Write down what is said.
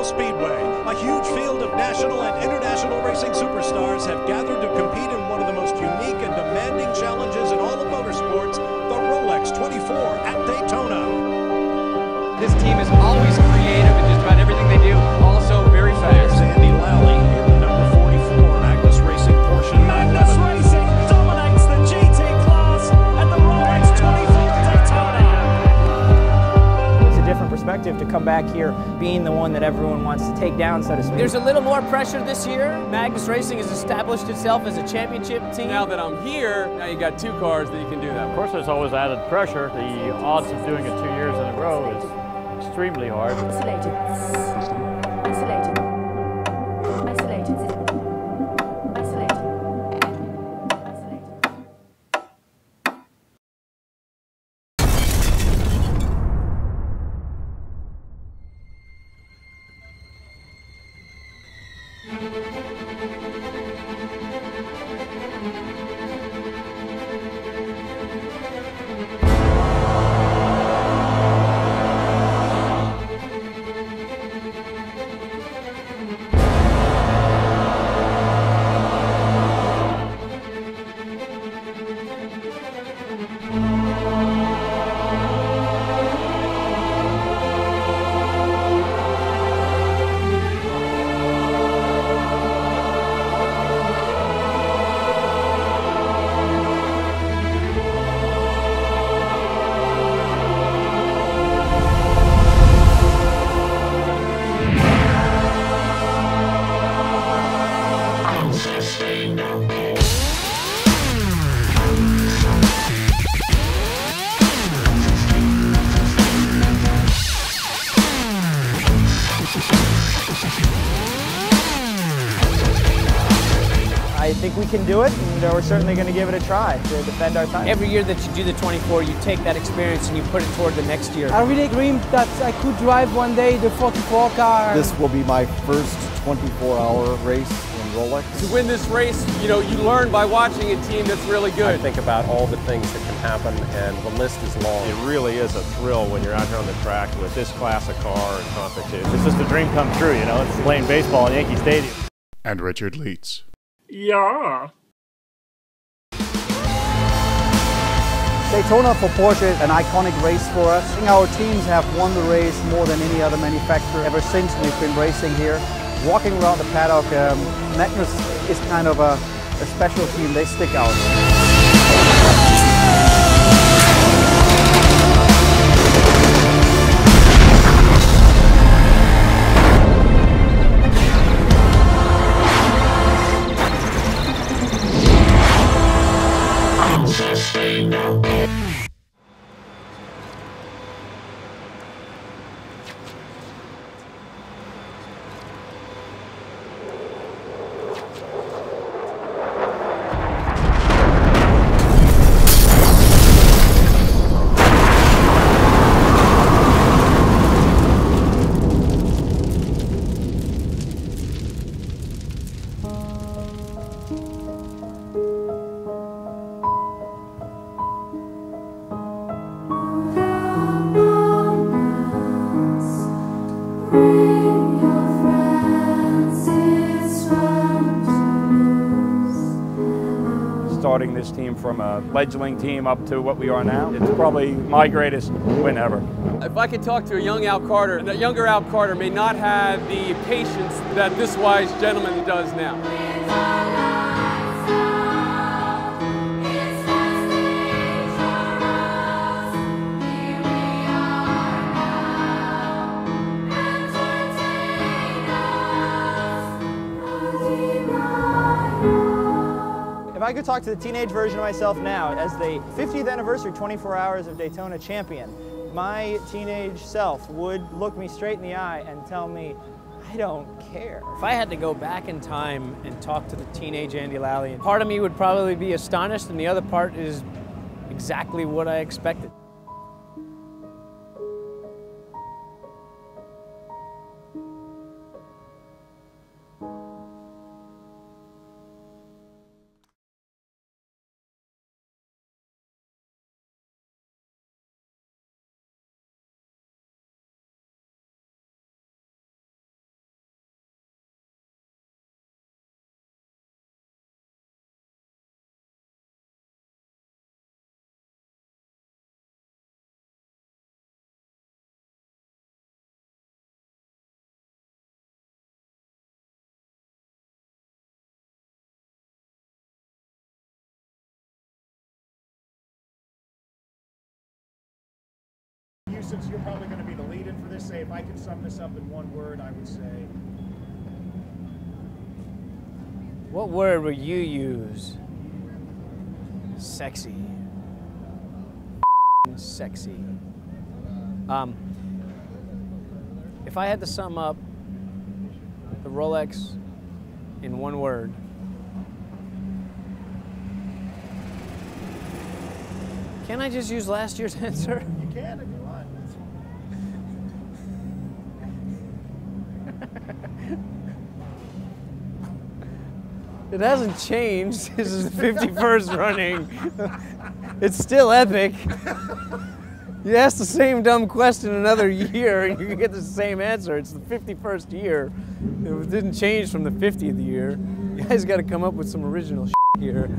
Speedway. A huge field of national and international racing superstars have gathered to compete in one of the most unique and demanding challenges in all of motorsports, the Rolex 24 at Daytona. This team is always creative in just about everything they do, also very fast. Andy Lally in the number 44 Magnus Racing Porsche. Magnus Racing dominates the GT class at the Rolex 24 Daytona. It's a different perspective to come back here being the one that everyone wants to take down, so to speak. There's a little more pressure this year. Magnus Racing has established itself as a championship team. Now that I'm here, now you got two cars that you can do that. Of course, there's always added pressure. The odds of doing it 2 years in a row is extremely hard. Isolated. Isolated. Isolated. Isolated. Isolated. I think we can do it, and we're certainly going to give it a try to defend our title. Every year that you do the 24, you take that experience and you put it toward the next year. I really dreamed that I could drive one day the 44 car. This will be my first 24-hour race in Rolex. To win this race, you learn by watching a team that's really good. I think about all the things that can happen, and the list is long. It really is a thrill when you're out here on the track with this class of car and competition. It's just a dream come true, It's playing baseball in Yankee Stadium. And Richard Leitz. Yeah. Daytona for Porsche is an iconic race for us. I think our teams have won the race more than any other manufacturer ever since we've been racing here. Walking around the paddock, Magnus is kind of a special team. They stick out. Starting this team from a fledgling team up to what we are now, it's probably my greatest win ever. If I could talk to a young Al Carter, and that younger Al Carter may not have the patience that this wise gentleman does now. If I could talk to the teenage version of myself now, as the 50th anniversary 24 Hours of Daytona champion, my teenage self would look me straight in the eye and tell me, I don't care. If I had to go back in time and talk to the teenage Andy Lally, part of me would probably be astonished, and the other part is exactly what I expected. since you're probably going to be the lead-in for this, say if I could sum this up in one word, I would say... What word would you use? Sexy. Sexy. If I had to sum up the Rolex in one word, can I just use last year's answer? You can if you want. It hasn't changed. This is the 51st running. It's still epic. You ask the same dumb question another year and you can get the same answer. It's the 51st year. It didn't change from the 50th year. You guys got to come up with some original shit here.